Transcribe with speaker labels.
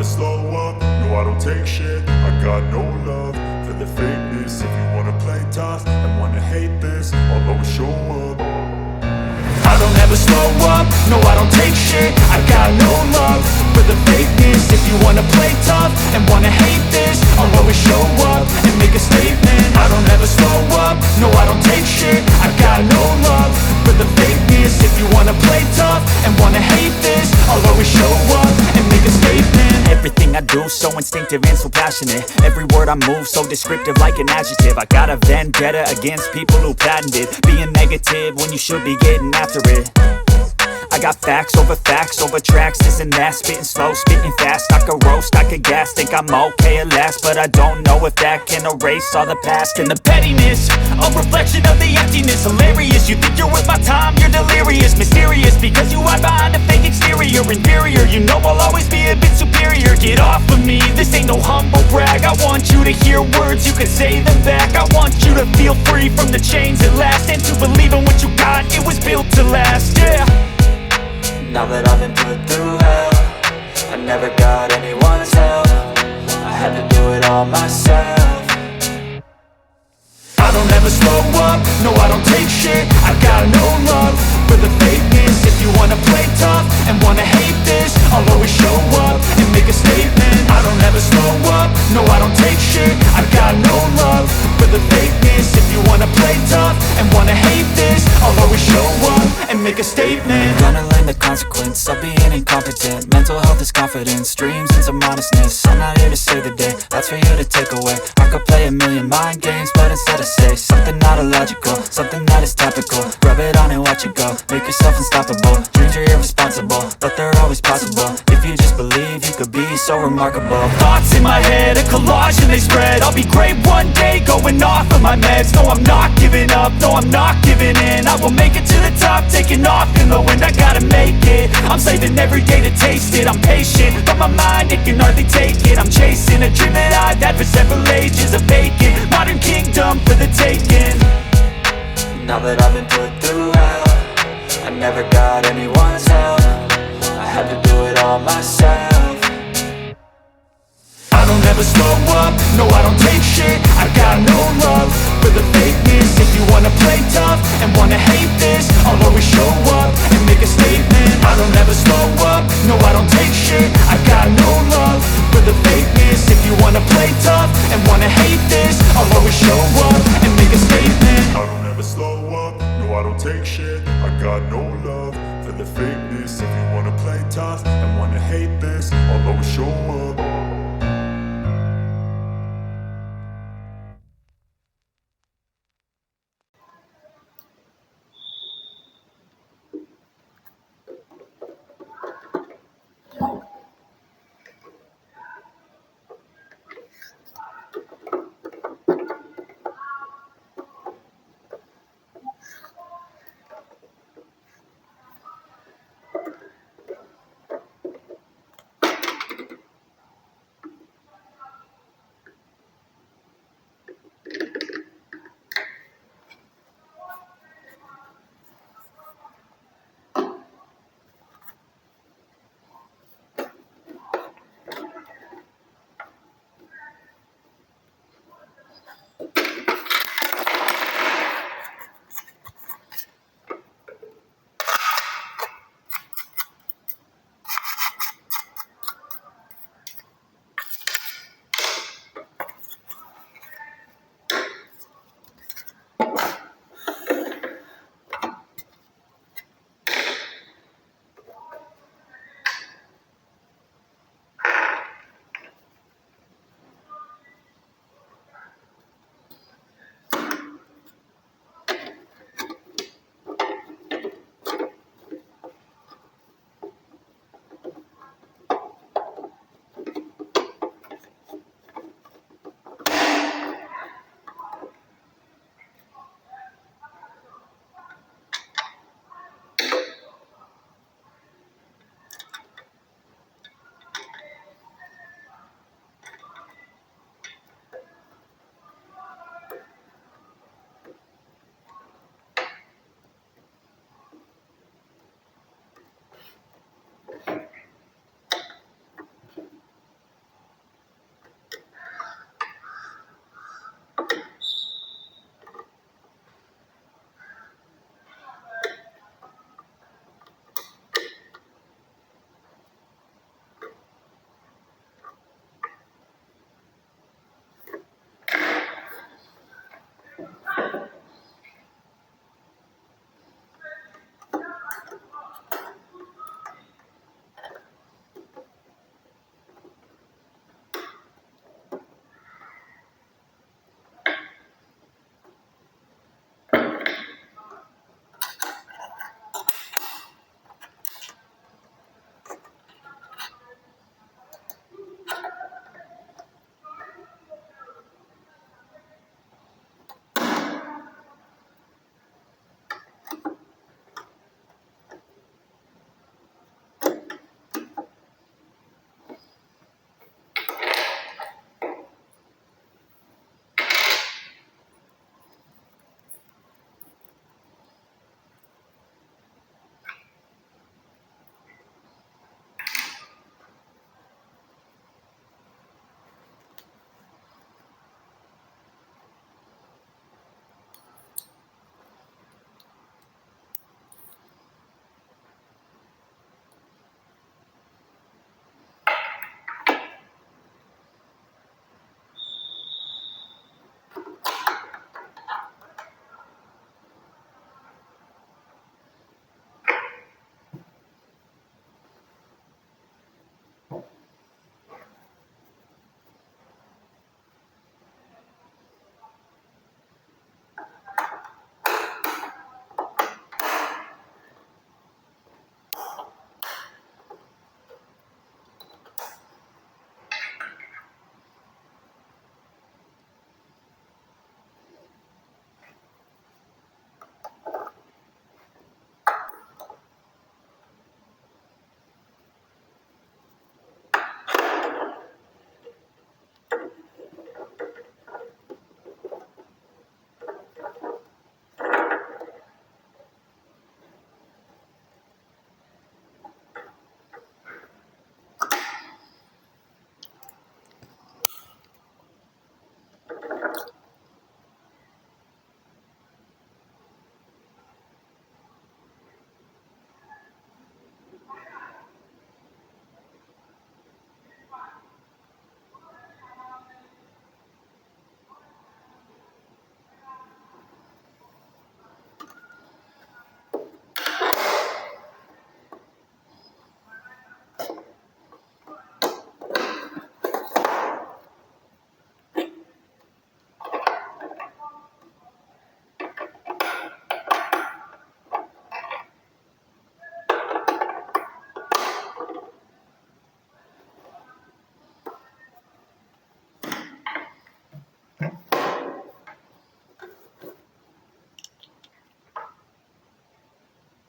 Speaker 1: slow up, no I don't take shit. I got no love for the fakeness. If you wanna play tough and wanna hate this, I'll always show up. I don't ever slow up, no I don't take shit. I got no love for the fakeness. If you wanna play tough and wanna hate this, I'll always show up and make a statement. I don't ever slow up, no I don't take shit. I got no love for the fakeness. If you wanna play tough and wanna hate this, I'll always show up and make a statement.
Speaker 2: Everything I do so instinctive and so passionate. Every word I move so descriptive like an adjective. I got a vendetta against people who patented being negative when you should be getting after it. I got facts over tracks, this and that. Spitting slow, spitting fast, I could roast, I could gas. Think I'm okay at last, but I don't know if that can erase all the past. And the pettiness, a reflection of the emptiness. Hilarious, you think you're worth my time, you're delirious. Mysterious, because you hide behind a fake exterior. Inferior, you know I'll always be a bit superior. Get off of me, this ain't no humble brag. I want you to hear words, you can say them back. I want you to feel free from the chains at last, and to believe in what you got, it was built to last, yeah.
Speaker 3: Now that I've been put through hell, I never got anyone's help. I had to do it all myself.
Speaker 1: I don't ever slow up, no I don't take shit. I got no love for the fakeness. If you wanna play tough and wanna hate this, I'll always show up and make a statement. I don't ever slow up, no I don't take shit. I got no love for the fakeness. If you wanna play tough and wanna hate this, I'll always show up and make a statement.
Speaker 3: Gonna learn the consequence of being incompetent. Mental health is confidence, dreams and some honestness. I'm not here to save the day, that's for you to take away. I could play a million mind games, but instead I say something not illogical, something that is topical. Rub it on and watch it go, make yourself unstoppable. Dreams are irresponsible, but they're always possible. If you just believe, you could be so remarkable.
Speaker 2: Thoughts in my head, a collage and they spread. I'll be great one day, going off of my meds. No, I'm not giving up, no, I'm not giving in. I will make it to the top, taking off in the wind. I gotta make it, I'm saving every day to taste it. I'm patient, but my mind, it can hardly take it. I'm chasing a dream that I've had for several ages. A vacant, modern kingdom for the taking.
Speaker 3: Now that I've been put through hell, I never got anyone's help. I had to do it all myself.
Speaker 1: I don't ever slow up, no I don't take shit. I got no love for the fakeness. If you wanna play tough and wanna hate this, I'll always show up and make a statement. I don't ever slow up, no I don't take shit. I got no love for the fakeness. If you wanna play tough and wanna hate